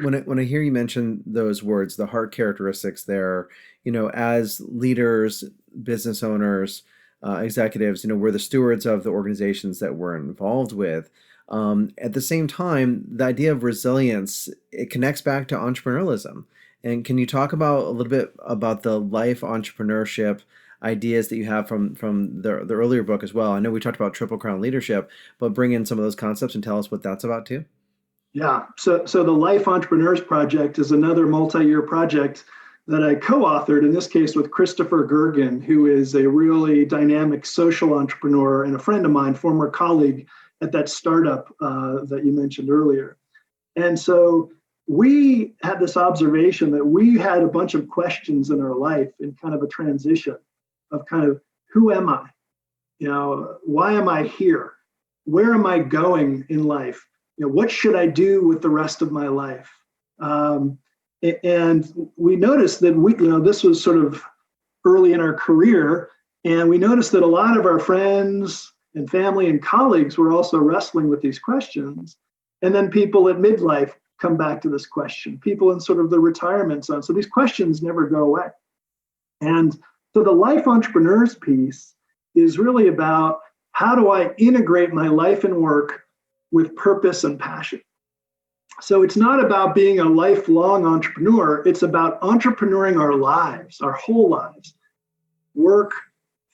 When I hear you mention those words, the heart characteristics there, as leaders, business owners, executives, we're the stewards of the organizations that we're involved with. At the same time, the idea of resilience, it connects back to entrepreneurialism. And can you talk about a little bit about the life entrepreneurship ideas that you have from the earlier book as well? I know we talked about Triple Crown leadership, but bring in some of those concepts and tell us what that's about too. Yeah. So the Life Entrepreneurs Project is another multi-year project that I co-authored, in this case with Christopher Gergen, who is a really dynamic social entrepreneur and a friend of mine, former colleague at that startup that you mentioned earlier. And so we had this observation that we had a bunch of questions in our life in kind of a transition of kind of, who am I? Why am I here? Where am I going in life? What should I do with the rest of my life? And we noticed that this was sort of early in our career, and we noticed that a lot of our friends and family and colleagues were also wrestling with these questions. And then people at midlife come back to this question, people in sort of the retirement zone. So these questions never go away. And so the Life Entrepreneurs piece is really about, how do I integrate my life and work with purpose and passion? So it's not about being a lifelong entrepreneur. It's about entrepreneuring our lives, our whole lives, work,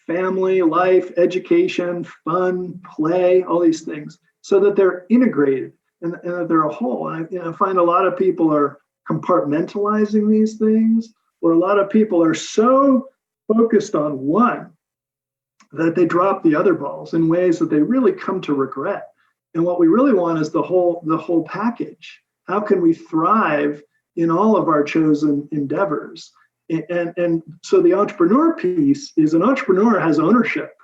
family, life, education, fun, play, all these things, so that they're integrated and that they're a whole. And I find a lot of people are compartmentalizing these things, or a lot of people are so focused on one that they drop the other balls in ways that they really come to regret. And what we really want is the whole package. How can we thrive in all of our chosen endeavors? And so the entrepreneur piece is, an entrepreneur has ownership.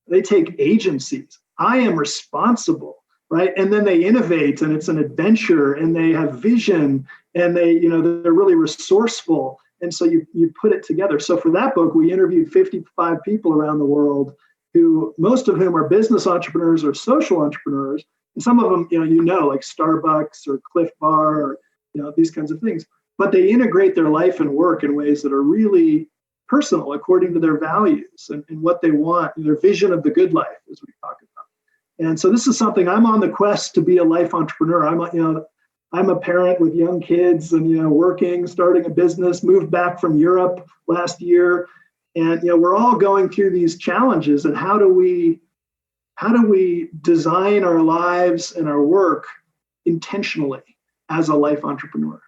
They take agencies. I am responsible, right? And then they innovate, and it's an adventure, and they have vision, and they're really resourceful. And so you put it together. So for that book, we interviewed 55 people around the world, who most of whom are business entrepreneurs or social entrepreneurs. And some of them, like Starbucks or Cliff Bar, or, these kinds of things. But they integrate their life and work in ways that are really personal, according to their values and what they want, their vision of the good life, as we talk about. And so this is something, I'm on the quest to be a life entrepreneur. I'm a parent with young kids and, working, starting a business, moved back from Europe last year. And, we're all going through these challenges, and how do we design our lives and our work intentionally as a life entrepreneur?